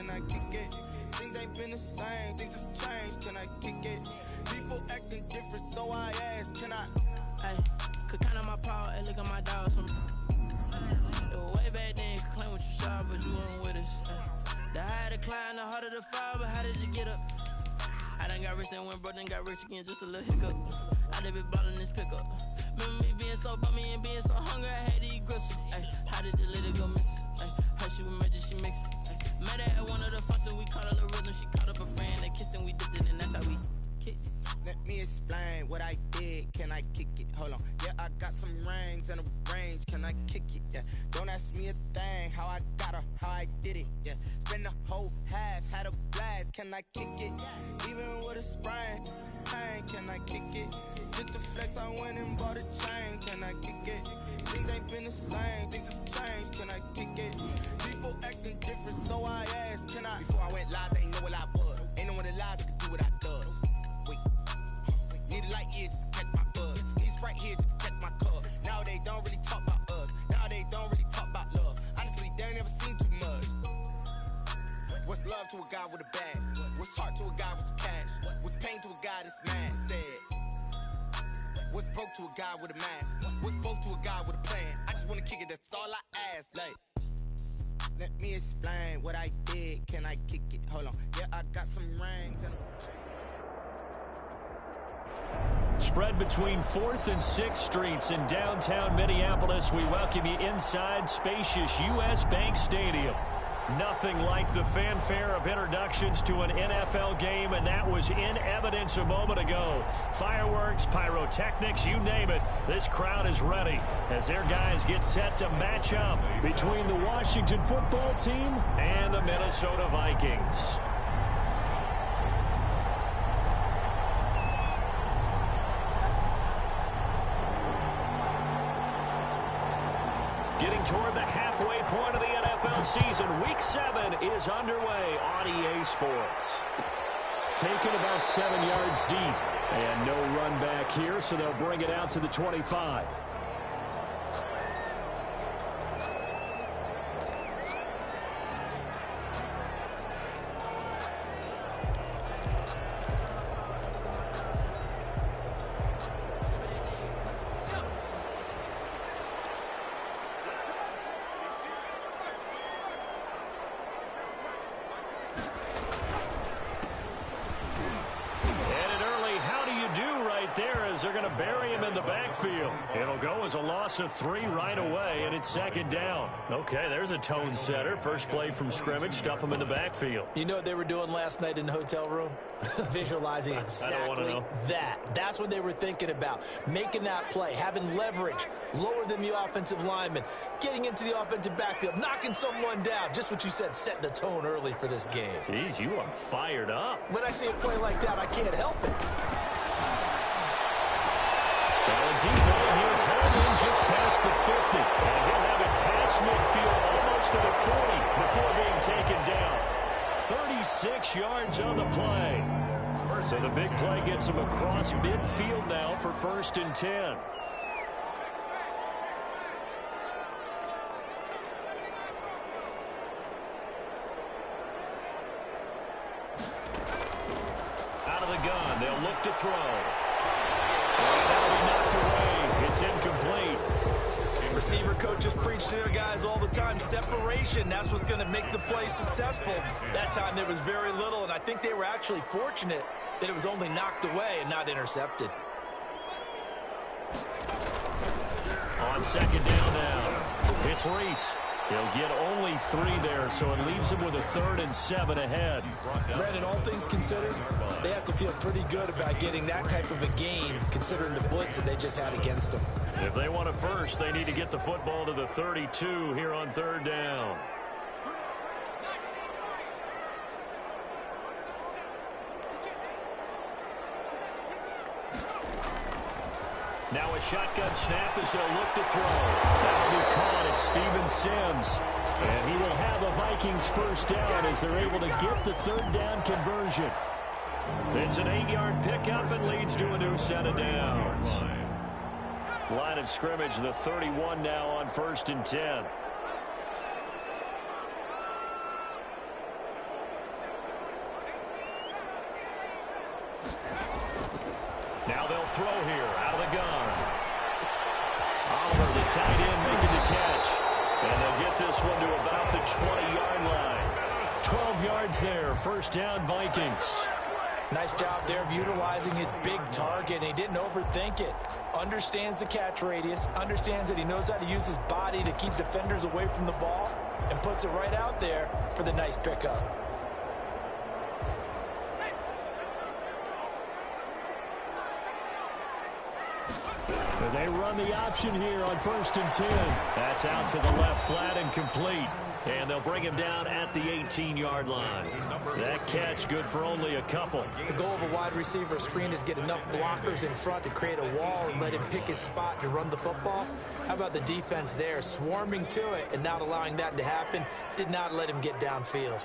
can I kick it? Things ain't been the same, things have changed, can I kick it? People acting different, so I ask, can I? Hey, could count on my power, hey, look at my dogs from way back then, could claim what you saw, but you weren't with us. The higher the climb, the harder the fall, but how did you get up? I done got rich and went broke, then got rich again, just a little hiccup. I done been ballin' this pickup. Remember me being so bummy and being so hungry, I had to eat gristle. Ay, how did the lady go miss? Ay, how she was magic, she mixed. Met her at one of the functions, we caught a little rhythm. She caught up a friend, they kissed and we dipped it, and that's how we kicked. Let me explain what I did, can I kick it? Hold on, yeah, I got some rings and a range, can I kick it? Yeah, don't ask me a thing, how I got her, how I did it. Yeah, spend the whole half, had a blast, can I kick it? Even with a sprain, pain, can I kick it? Just the flex, I went and bought a chain, can I kick it? Things ain't been the same, things have changed, can I kick it? People acting different, so I asked, can I? Before I went live, they ain't know what I was. Ain't no one alive that could do what I does. Wait, need a light here just to catch my buzz. Need Sprite here just to catch my cup. Now they don't really talk about us. Now they don't really talk about love. Honestly, they ain't never seen too much. What's love to a guy with a bag? What's heart to a guy with some cash? What's pain to a guy that's mad? Said. What's broke to a guy with a mask? What's broke to a guy with a plan? I just wanna kick it, that's all I ask. Like, let me explain what I did, can I kick it? Hold on, yeah, I got some rings and Spread between 4th and 6th Streets in downtown Minneapolis. We welcome you inside spacious U.S. Bank Stadium. Nothing like the fanfare of introductions to an NFL game, and that was in evidence a moment ago. Fireworks, pyrotechnics, you name it. This crowd is ready as their guys get set to match up between the Washington football team and the Minnesota Vikings. Getting toward the halfway point of the NFL season. Week 7 is underway on EA Sports. Taken about 7 yards deep. And no run back here, so they'll bring it out to the 25. They're going to bury him in the backfield. It'll go as a loss of 3 right away, and it's 2nd down. Okay, there's a tone setter. First play from scrimmage, stuff him in the backfield. You know what they were doing last night in the hotel room? Visualizing exactly that. That's what they were thinking about. Making that play, having leverage, lower than the offensive lineman, getting into the offensive backfield, knocking someone down. Just what you said, setting the tone early for this game. Jeez, you are fired up. When I see a play like that, I can't help it. Well, deep ball here, Coleman just past the 50. And he'll have it past midfield, almost to the 40 before being taken down. 36 yards on the play. So the big play gets him across midfield now for 1st and 10. Out of the gun, they'll look to throw. It's incomplete. Receiver coaches preach to their guys all the time. Separation, that's what's going to make the play successful. That time there was very little, and I think they were actually fortunate that it was only knocked away and not intercepted. On 2nd down now, it's Reese. He'll get only 3 there, so it leaves him with a 3rd and 7 ahead. Brandon, all things considered, they have to feel pretty good about getting that type of a game, considering the blitz that they just had against them. If they want a first, they need to get the football to the 32 here on 3rd down. Now a shotgun snap as they'll look to throw. That'll be caught. It's Steven Sims. And he will have the Vikings first down as they're able to get the 3rd down conversion. It's an 8-yard pickup and leads to a new set of downs. Line of scrimmage, the 31 now on 1st and 10. Now they'll throw here out of the gun. Oliver, the tight end, making the catch. And they'll get this one to about the 20-yard line. 12 yards there. First down, Vikings. Nice job there of utilizing his big target. He didn't overthink it. Understands the catch radius. Understands that he knows how to use his body to keep defenders away from the ball. And puts it right out there for the nice pickup. They run the option here on 1st and 10. That's out to the left, flat and complete. And they'll bring him down at the 18-yard line. That catch good for only a couple. The goal of a wide receiver screen is get enough blockers in front to create a wall and let him pick his spot to run the football. How about the defense there, swarming to it and not allowing that to happen? Did not let him get downfield.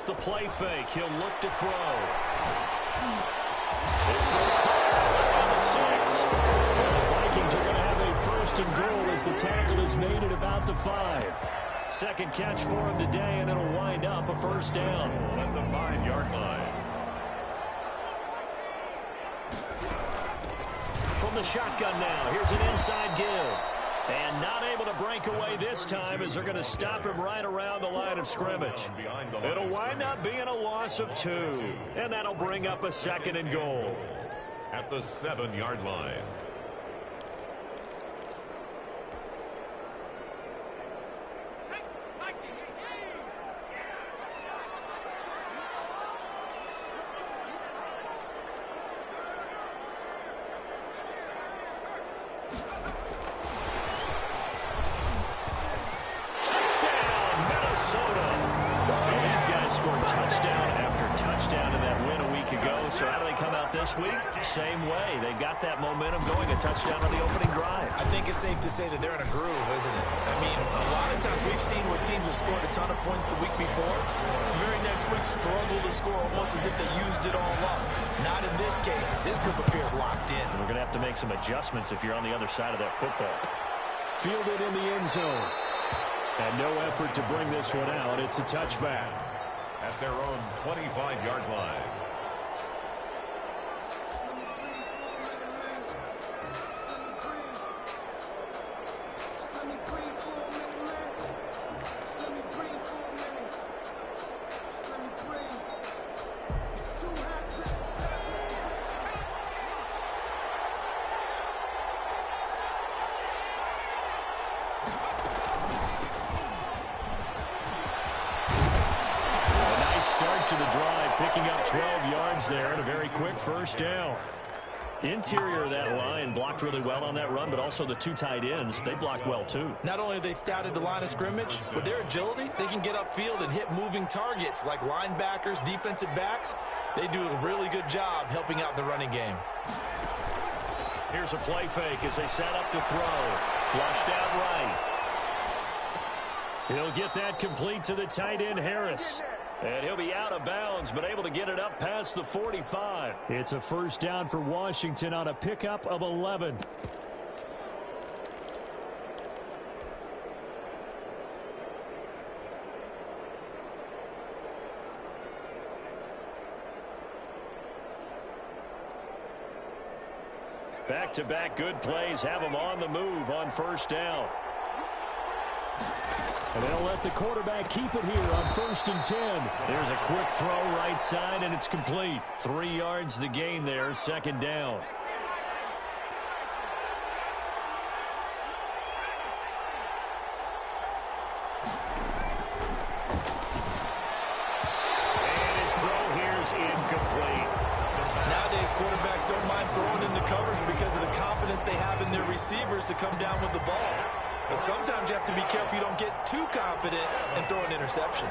The play fake. He'll look to throw. It's on the 6. The Vikings are going to have a 1st and goal as the tackle is made at about the 5. Second catch for him today, and it'll wind up a 1st down. At the 5-yard line. From the shotgun now. Here's an inside give. And not able to break away this time as they're going to stop him right around the line of scrimmage. It'll wind up being a loss of 2. And that'll bring up a 2nd and goal. At the 7-yard line. Same way. They got that momentum going, a touchdown on the opening drive. I think it's safe to say that they're in a groove, isn't it? I mean, a lot of times we've seen where teams have scored a ton of points the week before. The very next week struggle to score almost as if they used it all up. Not in this case. This group appears locked in. We're going to have to make some adjustments if you're on the other side of that football. Fielded in the end zone. And no effort to bring this one out. It's a touchback. At their own 25-yard line. To the drive, picking up 12 yards there and a very quick 1st down. Interior of that line blocked really well on that run, but also the 2 tight ends, they blocked well too. Not only have they scouted the line of scrimmage, with their agility, they can get upfield and hit moving targets like linebackers, defensive backs. They do a really good job helping out the running game. Here's a play fake as they set up to throw. Flushed out right. He'll get that complete to the tight end, Harris. And he'll be out of bounds, but able to get it up past the 45. It's a 1st down for Washington on a pickup of 11. Back-to-back good plays have them on the move on 1st down. And they'll let the quarterback keep it here on 1st and 10. There's a quick throw right side, and it's complete. 3 yards the gain there, 2nd down. And his throw here is incomplete. Nowadays, quarterbacks don't mind throwing into coverage because of the confidence they have in their receivers to come down with the ball. But sometimes you have to be careful you don't get too confident and throw an interception.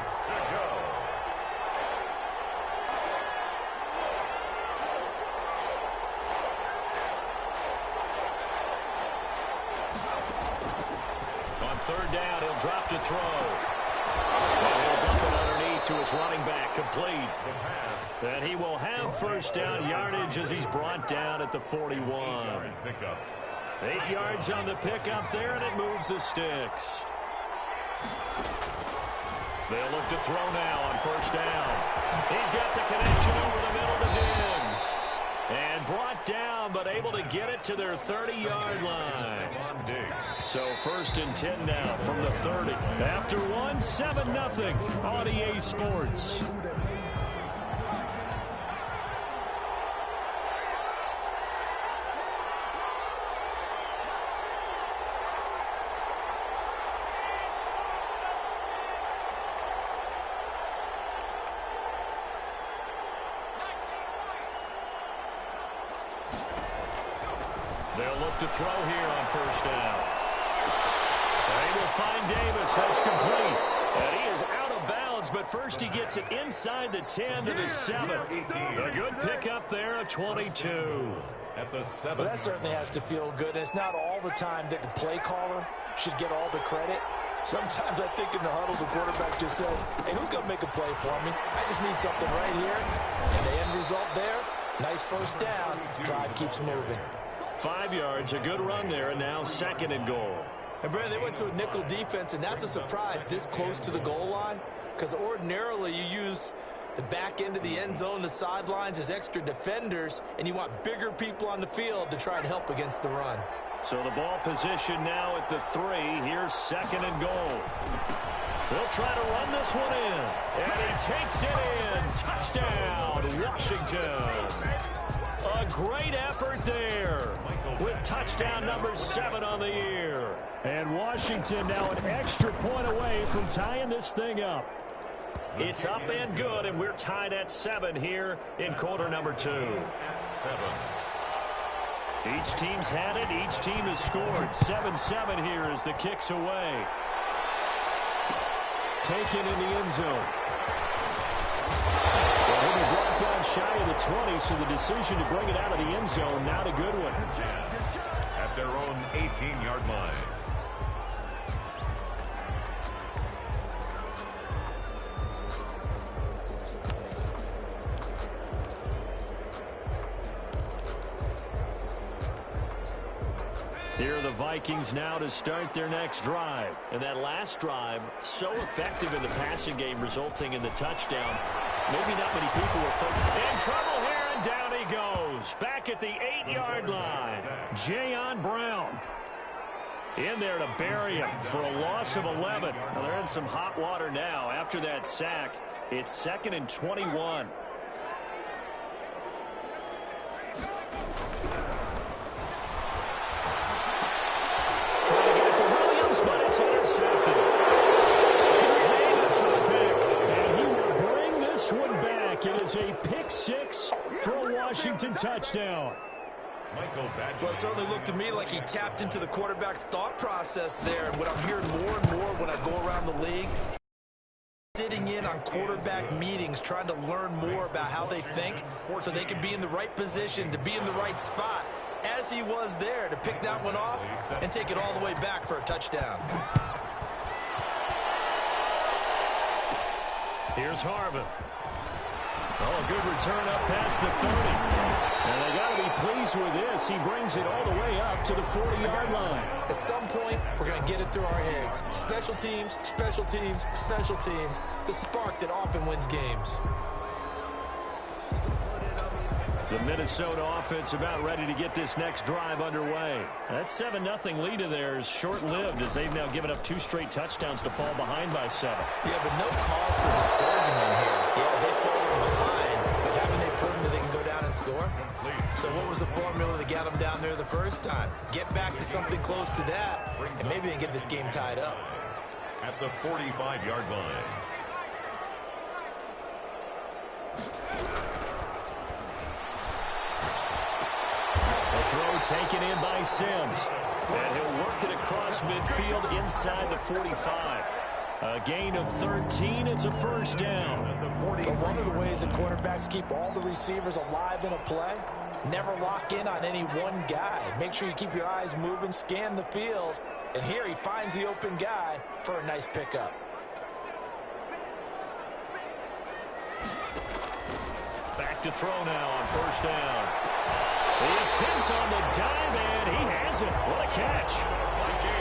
On 3rd down, he'll drop to throw. And he'll dump it underneath to his running back, complete. And he will have first down yardage as he's brought down at the 41. 8 yards on the pickup there, and it moves the sticks. They'll look to throw now on first down. He's got the connection over the middle to Diggs. And brought down, but able to get it to their 30-yard line. So first and 10 now from the 30. After 7-0 on EA Sports. They'll look to throw here on first down. They will find Davis. That's complete. And he is out of bounds, but first he gets it inside the 10 to the 7. A good pickup there, a 22. At the 7. Well, that certainly has to feel good. And it's not all the time that the play caller should get all the credit. Sometimes I think in the huddle, the quarterback just says, hey, who's going to make a play for me? I just need something right here. And the end result there, nice first down. Drive keeps moving. 5 yards, a good run there, and now 2nd and goal. And, Brandon, they went to a nickel defense, and that's a surprise this close to the goal line, because ordinarily you use the back end of the end zone, the sidelines as extra defenders, and you want bigger people on the field to try and help against the run. So the ball position now at the 3. Here's 2nd and goal. They'll try to run this one in, and he takes it in. Touchdown, Washington. A great effort there with touchdown number 7 on the year. And Washington now an extra point away from tying this thing up. It's up and good, and we're tied at 7 here in quarter number 2. Each team's had it. Each team has scored. 7-7 here as the kick's away. Taken in the end zone. He'll be brought down shy of the 20, so the decision to bring it out of the end zone, not a good one. At their own 18-yard line. Here are the Vikings now to start their next drive. And that last drive, so effective in the passing game, resulting in the touchdown. Maybe not many people were in trouble here, and down he goes. Back at the 8-yard line. Jayon Brown in there to bury him for a loss of 11. Well, they're in some hot water now after that sack. It's 2nd and 21. Trying to get it to Williams, but it's intercepted. Davis with a pick, and he will bring this one back. It is a pick 6 for a Washington touchdown. Well, it certainly looked to me like he tapped into the quarterback's thought process there. And what I'm hearing more and more when I go around the league, sitting in on quarterback meetings, trying to learn more about how they think so they can be in the right position, to be in the right spot, as he was there to pick that one off and take it all the way back for a touchdown. Here's Harvin. Oh, a good return up past the 30. And they got to be pleased with this. He brings it all the way up to the 40-yard line. At some point, we're going to get it through our heads. Special teams, special teams, special teams. The spark that often wins games. The Minnesota offense about ready to get this next drive underway. That 7-0 lead of theirs short-lived as they've now given up 2 straight touchdowns to fall behind by 7. Yeah, but no cause for discouragement here. Yeah, they've fallen behind, but haven't they proven that they can go down and score? So what was the formula to get them down there the first time? Get back to something close to that, and maybe they can get this game tied up. At the 45-yard line. Throw taken in by Sims. And he'll work it across midfield inside the 45. A gain of 13. It's a first down. But one of the ways that quarterbacks keep all the receivers alive in a play, never lock in on any one guy. Make sure you keep your eyes moving, scan the field. And here he finds the open guy for a nice pickup. to throw now on first down. The attempt on the dive, and he has it. What a catch.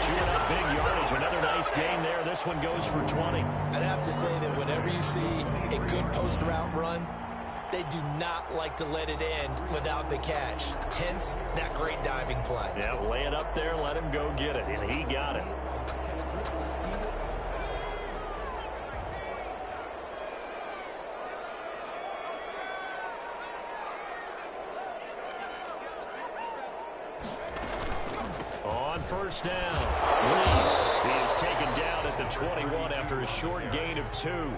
Chewing up big yardage. Another nice gain there. This one goes for 20. I'd have to say that whenever you see a good post route run, they do not like to let it end without the catch. Hence, that great diving play. Yeah, lay it up there, let him go get it, and he got it. On first down, Reese is taken down at the 21 after a short gain of 2.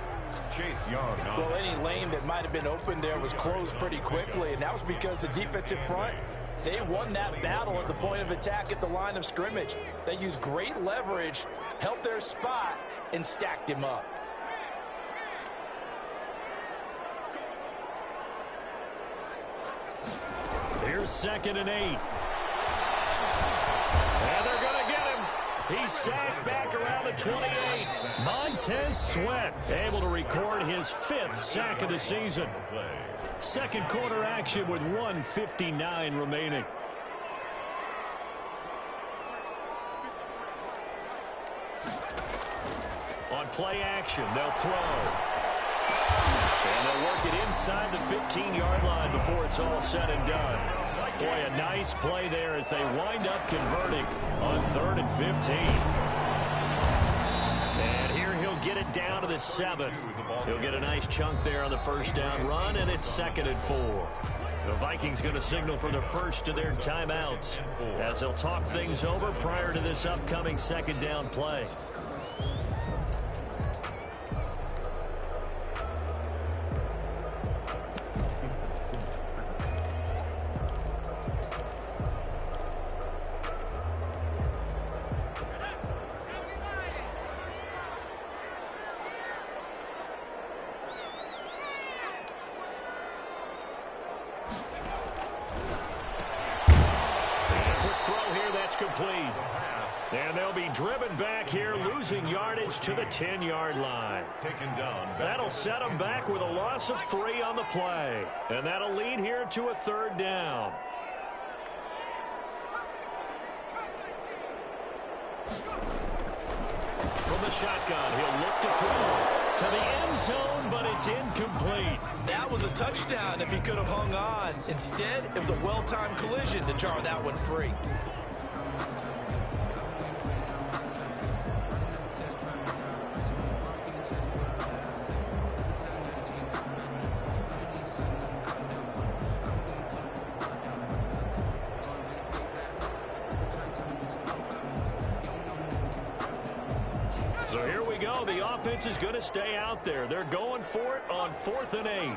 Chase Young. Well, any lane that might have been open there was closed pretty quickly, and that was because the defensive front, they won that battle at the point of attack at the line of scrimmage. They used great leverage, held their spot, and stacked him up. Here's 2nd and 8. And they're going to get him. He's sacked back around the 28. Montez Sweat able to record his 5th sack of the season. Second quarter action with 1:59 remaining. On play action, they'll throw. And they'll work it inside the 15-yard line before it's all said and done. Boy, a nice play there as they wind up converting on 3rd and 15. And here he'll get it down to the 7. He'll get a nice chunk there on the first down run, and it's 2nd and 4. The Vikings going to signal for the first of their timeouts as they'll talk things over prior to this upcoming 2nd down play. Complete. And they'll be driven back here, losing yardage to the 10-yard line. That'll set them back with a loss of 3 on the play. And that'll lead here to a 3rd down. From the shotgun, he'll look to throw to the end zone, but it's incomplete. That was a touchdown if he could have hung on. Instead, it was a well-timed collision to jar that one free. So here we go. The offense is going to stay out there. They're going for it on 4th and 8.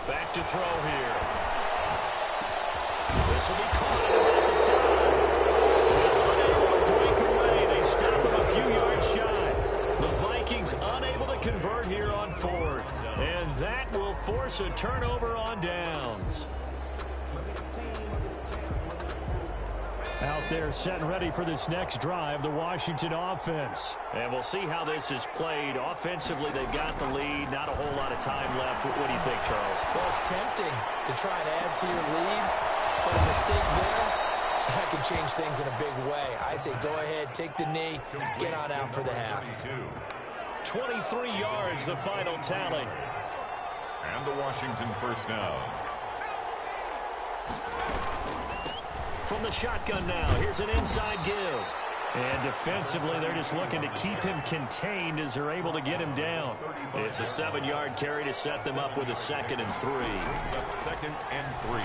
Back to throw here. This will be caught at about the 5. Unable to break away. They stop him a few yards shy. The Vikings unable to convert here on 4th. And that will force a turnover on downs. Out there set and ready for this next drive, the Washington offense. And we'll see how this is played. Offensively, they've got the lead. Not a whole lot of time left. What do you think, Charles? Well, it's tempting to try and add to your lead, but a mistake there, that could change things in a big way. I say go ahead, take the knee, get on out for the half. 23 yards, the final tally. And the Washington first down. From the shotgun now, here's an inside give. And defensively, they're just looking to keep him contained as they're able to get him down. It's a 7-yard carry to set them up with a 2nd and 3. Brings up 2nd and 3.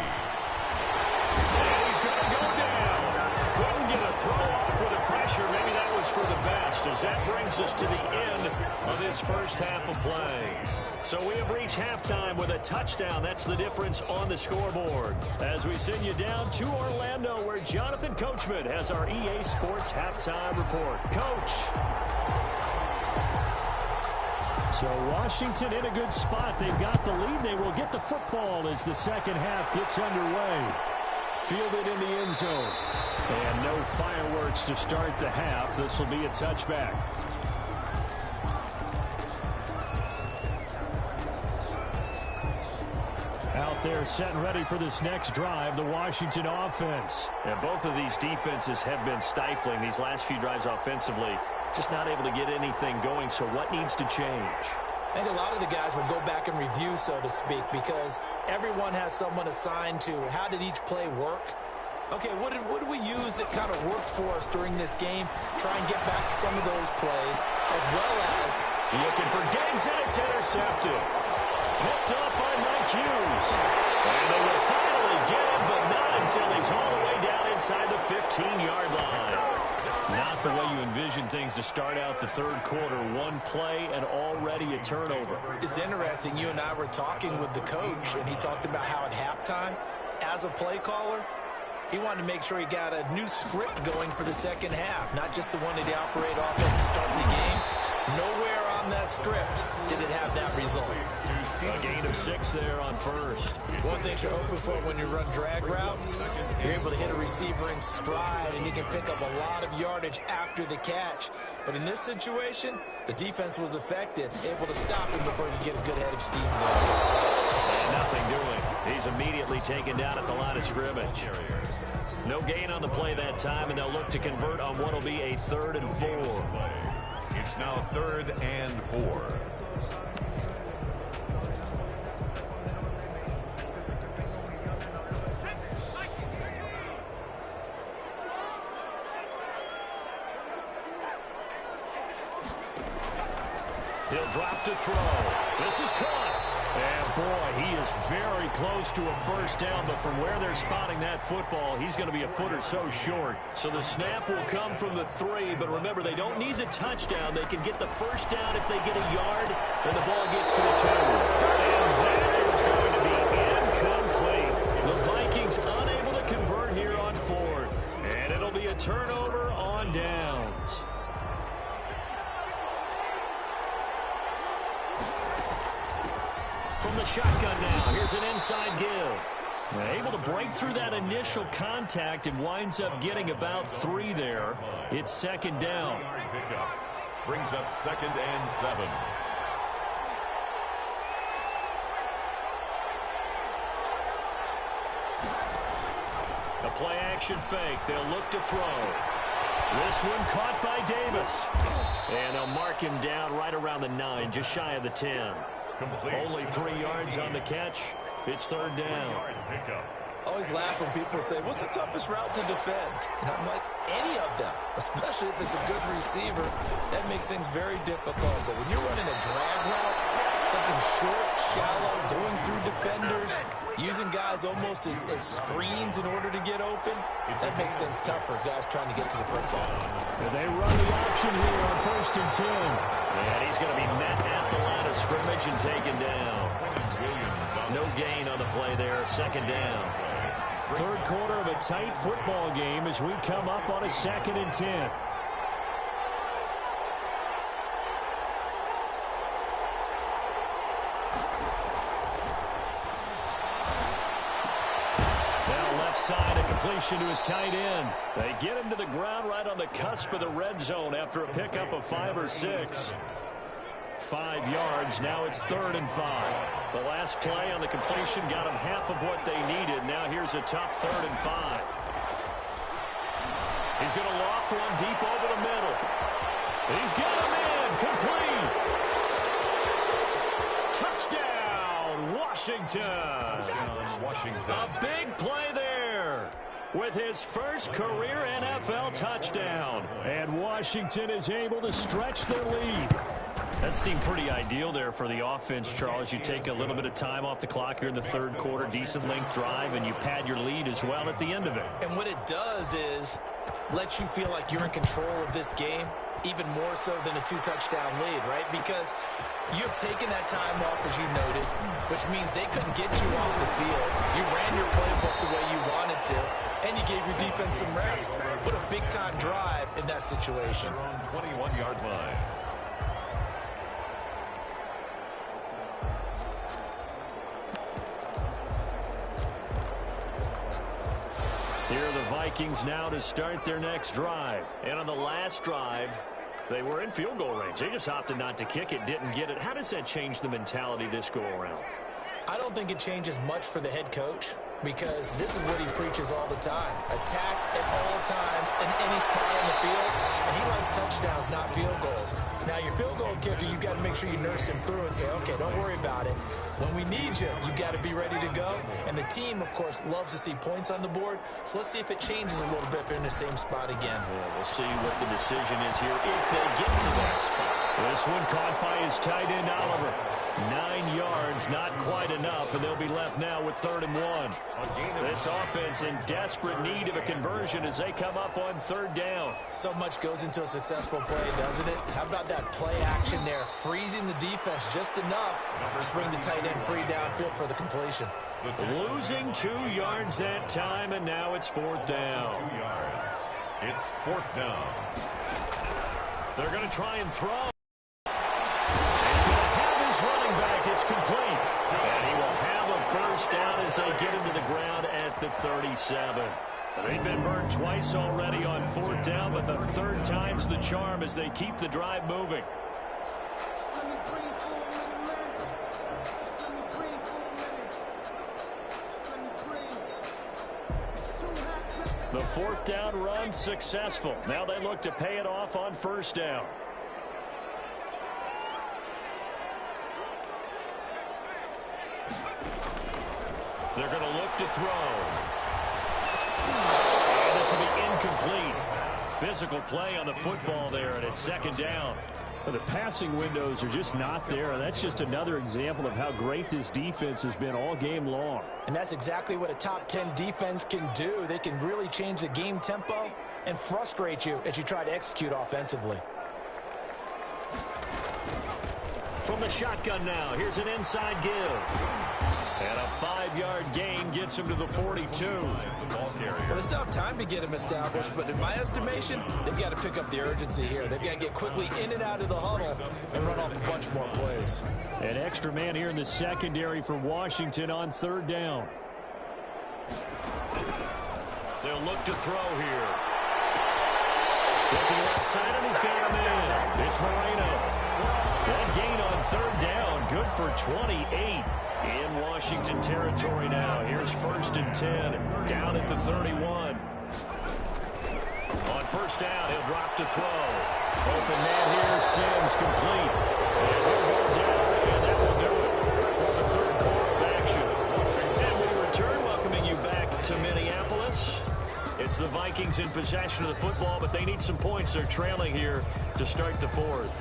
And he's going to go down. Couldn't get a throw off with the pressure. Maybe that was for the best as as that brings us to the end of this first half of play. So we have reached halftime with a touchdown. That's the difference on the scoreboard. As we send you down to Orlando, where Jonathan Coachman has our EA Sports halftime report. Coach. So Washington in a good spot. They've got the lead. They will get the football as the second half gets underway. Fielded in the end zone. And no fireworks to start the half. This will be a touchback. Out there set and ready for this next drive, the Washington offense. And both of these defenses have been stifling these last few drives offensively. Just not able to get anything going, so what needs to change? I think a lot of the guys will go back and review, so to speak, because everyone has someone assigned to how did each play work. Okay, what did we use that kind of worked for us during this game? Try and get back some of those plays, as well as looking for Diggs, and it's intercepted. Picked up by Mike Hughes. And they will finally get him, but not until he's all the way down inside the 15-yard line. Not the way you envision things to start out the third quarter. One play and already a turnover. It's interesting. You and I were talking with the coach, and he talked about how at halftime, as a play caller, he wanted to make sure he got a new script going for the second half, not just the one that he operated off at the start of the game. Nowhere on that script did it have that result. A gain of 6 there on first. One thing you're hoping for when you run drag routes, you're able to hit a receiver in stride, and he can pick up a lot of yardage after the catch. But in this situation, the defense was effective, able to stop him before he could get a good head of steam going. And nothing doing. He's immediately taken down at the line of scrimmage. No gain on the play that time, and they'll look to convert on what will be a 3rd and 4. It's now 3rd and 4. He'll drop to throw. This is caught. And boy, he is very close to a first down, but from where they're spotting that football, he's going to be a foot or so short. So the snap will come from the 3, but remember, they don't need the touchdown. They can get the first down if they get a yard, and the ball gets to the 2. And that is going to be incomplete. The Vikings unable to convert here on 4th, and it'll be a turnover on downs. From the shotgun now, here's an inside give. Able to break through that initial contact and winds up getting about 3 there. It's 2nd down. Brings up 2nd and 7. A play action fake. They'll look to throw. This one caught by Davis. And they'll mark him down right around the 9, just shy of the 10. Complete. Only 3 yards on the catch. It's 3rd down. I always laugh when people say, what's the toughest route to defend? And I'm like, any of them, especially if it's a good receiver. That makes things very difficult. But when you're running a drag route, something short, shallow, going through defenders, using guys almost as screens in order to get open, that makes things tough for guys trying to get to the football. And they run the option here on 1st and 10. And he's going to be met at the line of scrimmage and taken down. No gain on the play there. 2nd down. 3rd quarter of a tight football game as we come up on a 2nd and 10. Now left side, a completion to his tight end. They get him to the ground right on the cusp of the red zone after a pickup of 5 or 6. 5 yards. Now it's 3rd and 5. The last play on the completion got them half of what they needed. Now here's a tough 3rd and 5. He's going to loft one deep over the middle. He's got him in. Complete. Touchdown, Washington. A big play there with his first career NFL touchdown. And Washington is able to stretch their lead. That seemed pretty ideal there for the offense, Charles. You take a little bit of time off the clock here in the 3rd quarter, decent length drive, and you pad your lead as well at the end of it. And what it does is let you feel like you're in control of this game. even more so than a 2-touchdown lead, right? Because you have taken that time off, as you noted, which means they couldn't get you off the field. You ran your playbook the way you wanted to, and you gave your defense some rest. What a big-time drive in that situation. Their own 21-yard line. Here are the Vikings now to start their next drive. And on the last drive, they were in field goal range. They just opted not to kick it, didn't get it. How does that change the mentality this go around? I don't think it changes much for the head coach, because this is what he preaches all the time. Attack at all times in any spot on the field, and he likes touchdowns, not field goals. Now, your field goal kicker, you got to make sure you nurse him through and say, okay, don't worry about it. When we need you, you got to be ready to go. And the team, of course, loves to see points on the board. So let's see if it changes a little bit if they're in the same spot again. Well, we'll see what the decision is here if they get to that spot. This one caught by his tight end, Oliver. 9 yards, not quite enough, and they'll be left now with 3rd and 1. This offense in desperate need of a conversion as they come up on 3rd down. So much goes into a successful play, doesn't it? How about that play action there, freezing the defense just enough to bring the tight end free downfield for the completion. Losing 2 yards that time, and now it's 4th down. 2 yards. It's 4th down. They're going to try and throw. He's going to have his running back. It's complete. And he will have a 1st down as they get him to the ground at the 37. They've been burned twice already on 4th down, but the 3rd time's the charm as they keep the drive moving. The 4th down run successful. Now they look to pay it off on 1st down. They're going to look to throw. And this will be incomplete. Physical play on the football there, and it's 2nd down. Well, the passing windows are just not there. That's just another example of how great this defense has been all game long. And that's exactly what a top 10 defense can do. They can really change the game tempo and frustrate you as you try to execute offensively. From the shotgun now, here's an inside give. And a 5-yard gain gets him to the 42. Well, they still have time to get him established, but in my estimation, they've got to pick up the urgency here. They've got to get quickly in and out of the huddle and run off a bunch more plays. An extra man here in the secondary for Washington on 3rd down. They'll look to throw here. Looking left side, and he's got him in. It's Moreno. That gain on 3rd down, good for 28. In Washington territory now. Here's 1st and 10, down at the 31. On 1st down, he'll drop to throw. Open man here, Sims complete. And he'll go down, and that will do it for the 3rd quarter of action. And we return, welcoming you back to Minneapolis. It's the Vikings in possession of the football, but they need some points. They're trailing here to start the 4th.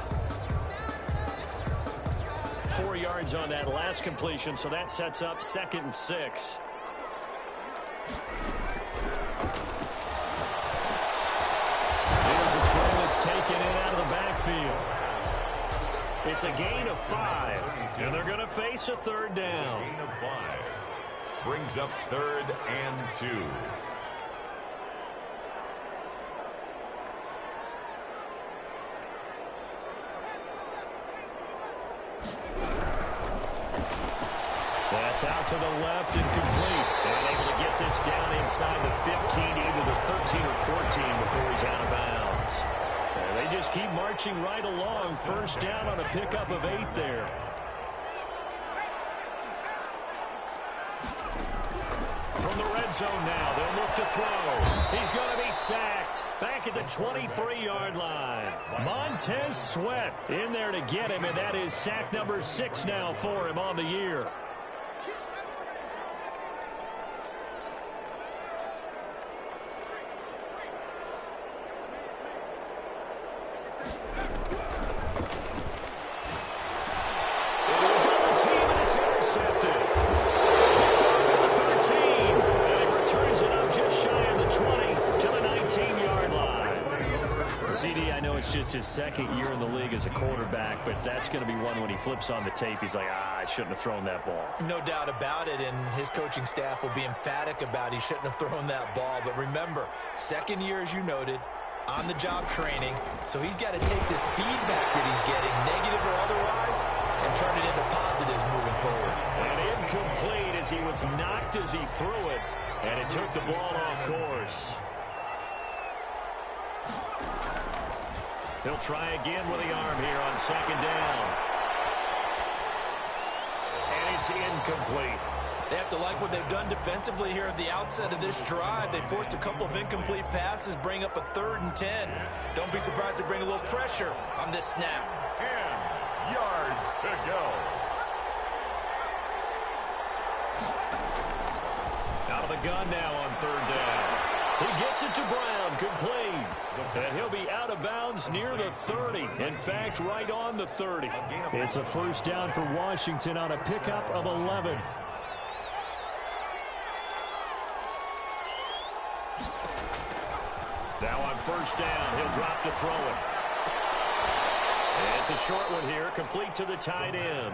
4 yards on that last completion, so that sets up 2nd and 6. Here's a throw that's taken in out of the backfield. It's a gain of 5, and they're going to face a 3rd down. Gain of 5 brings up 3rd and 2. That's out to the left and complete. And able to get this down inside the 15, either the 13 or 14 before he's out of bounds. And they just keep marching right along. 1st down on a pickup of 8 there. From the red zone now, they'll look to throw. He's going to be sacked back at the 23-yard line. Montez Sweat in there to get him, and that is sack number 6 now for him on the year. CD, I know it's just his second year in the league as a quarterback, but that's going to be one when he flips on the tape, he's like, I shouldn't have thrown that ball. No doubt about it, and his coaching staff will be emphatic about he shouldn't have thrown that ball. But remember, second year, as you noted, on-the-job training, so he's got to take this feedback that he's getting, negative or otherwise, and turn it into positives moving forward. And incomplete as he was knocked as he threw it, and it took the ball off course. He'll try again with the arm here on second down. And it's incomplete. They have to like what they've done defensively here at the outset of this drive. They forced a couple of incomplete passes, bring up a 3rd and 10. Don't be surprised to bring a little pressure on this snap. 10 yards to go. Out of the gun now on 3rd down. He gets it to Brown, complete. And he'll be out of bounds near the 30. In fact, right on the 30. It's a first down for Washington on a pickup of 11. Now on first down, he'll drop to throw it. And it's a short one here, complete to the tight end.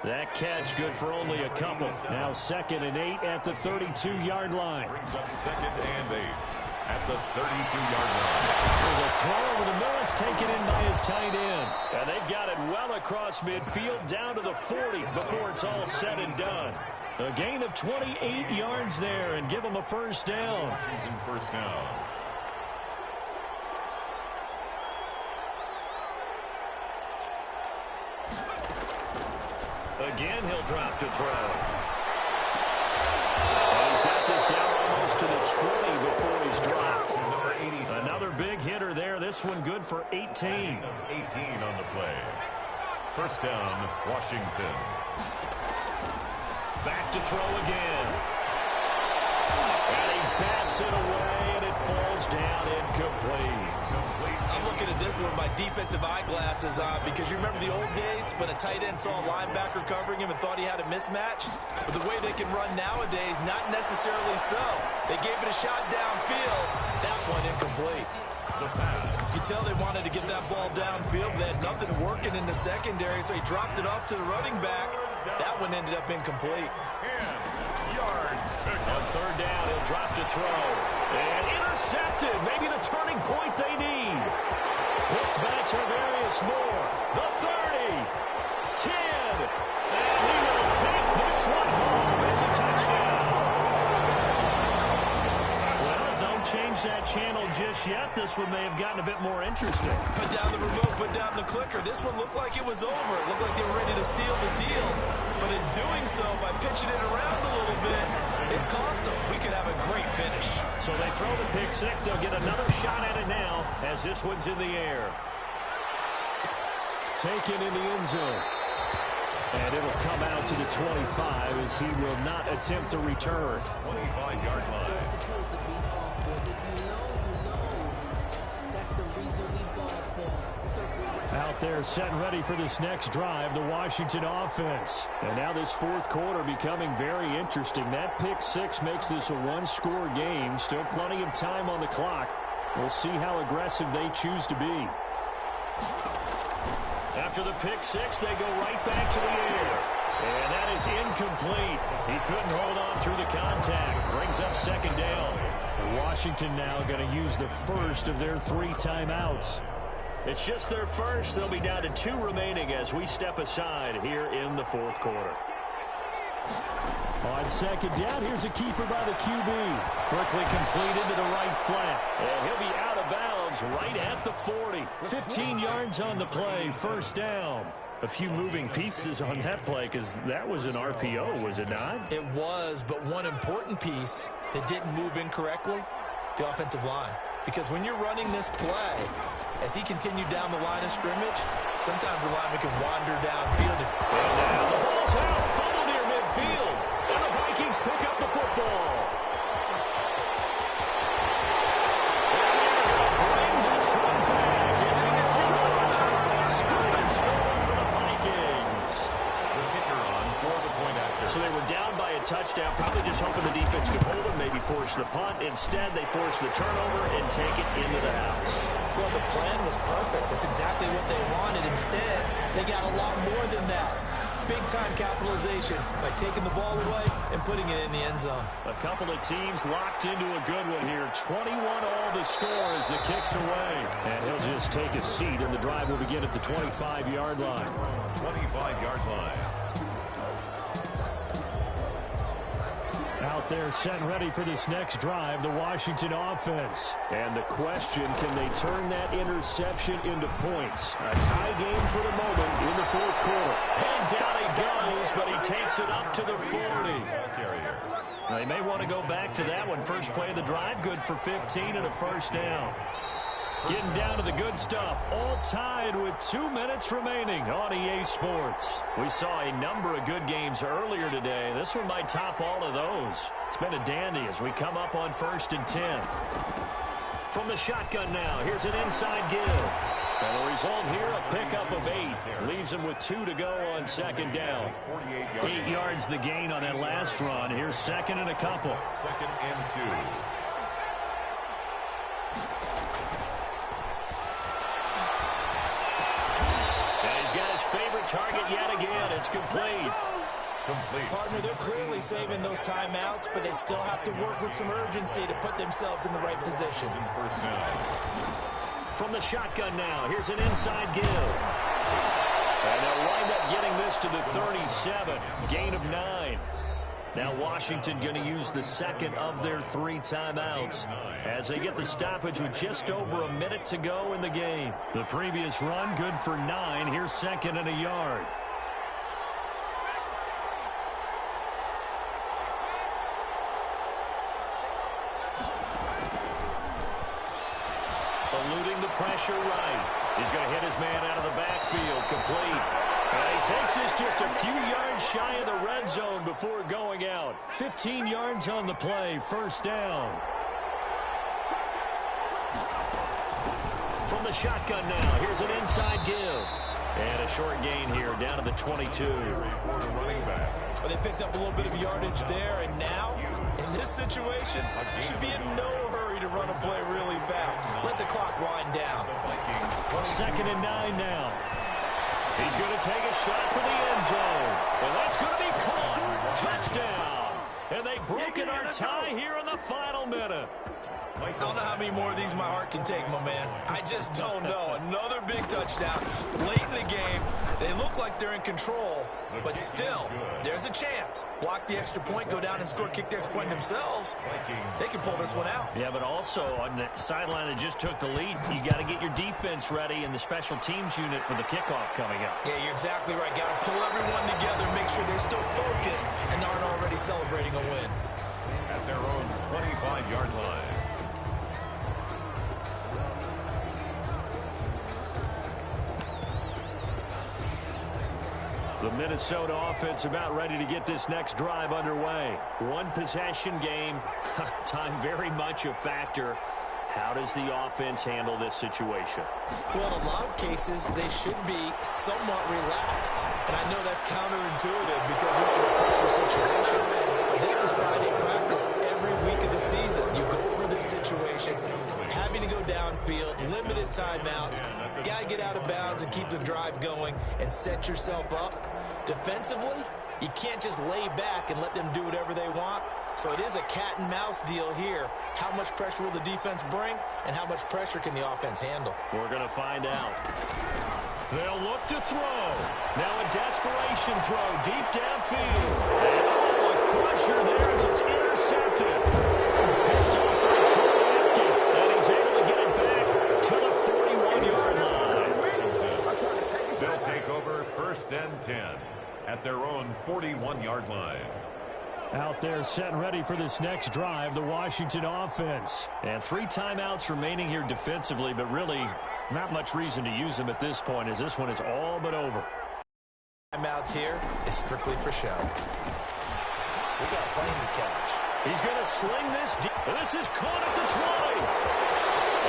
That catch good for only a couple. Now 2nd and 8 at the 32-yard line. Brings up 2nd and 8 at the 32-yard line. There's a throw over the middle. It's taken in by his tight end. And they've got it well across midfield down to the 40 before it's all said and done. A gain of 28 yards there and give them a first down. Washington first down. Again, he'll drop to throw. And he's got this down almost to the 20 before he's dropped. Another big hitter there. This one good for 18. 18 on the play. First down, Washington. Back to throw again. And he bats it away, and it falls down incomplete. I'm looking at this one with my defensive eyeglasses on because you remember the old days when a tight end saw a linebacker covering him and thought he had a mismatch? But the way they can run nowadays, not necessarily so. They gave it a shot downfield. That one incomplete. You could tell they wanted to get that ball downfield, but they had nothing working in the secondary, so he dropped it off to the running back. That one ended up incomplete. 10 yards. On third down, he'll drop to throw. And intercepted. Maybe the turning point they need. Picked by Tarvarius Moore. The 30. 10. And he will take this one home. It's a touchdown. Well, don't change that channel just yet. This one may have gotten a bit more interesting. Put down the remote, put down the clicker. This one looked like it was over. It looked like they were ready to seal the deal. But in doing so, by pitching it around a little bit, it cost them. We could have a great finish. So they throw the pick six. They'll get another shot at it now as this one's in the air. Taken in the end zone. And it'll come out to the 25 as he will not attempt to return. 25-yard line. Out there set and ready for this next drive, the Washington offense. And now this fourth quarter becoming very interesting. That pick six makes this a one-score game. Still plenty of time on the clock. We'll see how aggressive they choose to be. After the pick six, they go right back to the air. And that is incomplete. He couldn't hold on through the contact. Brings up second down. Washington now going to use the first of their 3 timeouts. It's just their first. They'll be down to 2 remaining as we step aside here in the fourth quarter. On second down, here's a keeper by the QB. Quickly completed to the right flat. And he'll be out of bounds right at the 40. 15 yards on the play, first down. A few moving pieces on that play because that was an RPO, was it not? It was, but one important piece that didn't move incorrectly, the offensive line. Because when you're running this play, as he continued down the line of scrimmage, sometimes the lineman can wander downfield. And now the ball's out, funneled near midfield. And the Vikings pick up the football. Bring this one back. It's a 4 return. Scoop and score for the Vikings. The kicker on for the point after. So they were down by a touchdown, probably just hoping the defense could hold them, maybe force the punt. Instead, they force the turnover and take it into the house. Well, the plan was perfect. That's exactly what they wanted. Instead, they got a lot more than that. Big-time capitalization by taking the ball away and putting it in the end zone. A couple of teams locked into a good one here. 21 all the score as the kick's away. And he'll just take a seat, and the drive will begin at the 25-yard line. 25-yard line. Out there set and ready for this next drive, the Washington offense. And the question, can they turn that interception into points? A tie game for the moment in the fourth quarter. And down he goes, but he takes it up to the 40. They may want to go back to that one. First play of the drive, good for 15 and a first down. Getting down to the good stuff, all tied with 2 minutes remaining on EA Sports. We saw a number of good games earlier today. This one might top all of those. It's been a dandy as we come up on 1st and 10. From the shotgun now, here's an inside give. And the result here, a pickup of 8. Leaves him with 2 to go on second down. 8 yards the gain on that last run. Here's second and a couple. 2nd and 2. Favorite target yet again. It's complete. Partner, they're clearly saving those timeouts, but they still have to work with some urgency to put themselves in the right position. From the shotgun now, here's an inside give. And they'll wind up getting this to the 37. Gain of 9. Now Washington going to use the second of their 3 timeouts as they get the stoppage with just over a minute to go in the game. The previous run good for 9. Here's second and a yard. Eluding the pressure right. He's going to hit his man out of the backfield. Complete. And he takes this just a few yards shy of the red zone before going out. 15 yards on the play, first down. From the shotgun now, here's an inside give. And a short gain here, down to the 22. Well, they picked up a little bit of yardage there, and now, in this situation, should be in no hurry to run a play really fast. Let the clock wind down. 2nd and 9 now. He's going to take a shot for the end zone. And that's going to be caught. Touchdown. And they broke in our tie here in the final minute. I don't know how many more of these my heart can take, my man. I just don't know. Another big touchdown late in the game. They look like they're in control, but still, there's a chance. Block the extra point, go down and score, kick the extra point themselves. They can pull this one out. Yeah, but also on the sideline that just took the lead, you got to get your defense ready and the special teams unit for the kickoff coming up. Yeah, you're exactly right. Got to pull everyone together, make sure they're still focused and aren't already celebrating a win. At their own 25-yard line. The Minnesota offense about ready to get this next drive underway. One possession game. Time very much a factor. How does the offense handle this situation? Well, in a lot of cases, they should be somewhat relaxed. And I know that's counterintuitive because this is a pressure situation. But this is Friday practice every week of the season. You go over this situation, having to go downfield, limited timeouts, got to get out of bounds and keep the drive going and set yourself up. Defensively, you can't just lay back and let them do whatever they want. So it is a cat and mouse deal here. How much pressure will the defense bring, and how much pressure can the offense handle? We're going to find out. They'll look to throw. Now a desperation throw deep downfield. And a crusher there as it's intercepted. Picked up by Troy Apke, and he's able to get it back to the 41-yard line. They'll take over 1st and 10 at their own 41-yard line. Out there set and ready for this next drive, the Washington offense. And 3 timeouts remaining here defensively, but really not much reason to use them at this point as this one is all but over. Timeouts here is strictly for show. We got plenty to catch. He's going to sling this deep. This is caught at the 20.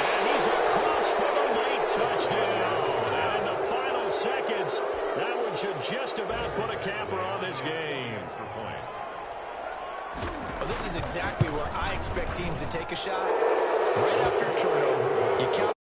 And he's across for the late touchdown. And in the final seconds, that one should just about put a capper on this game. Well, this is exactly where I expect teams to take a shot. Right after a turnover, you count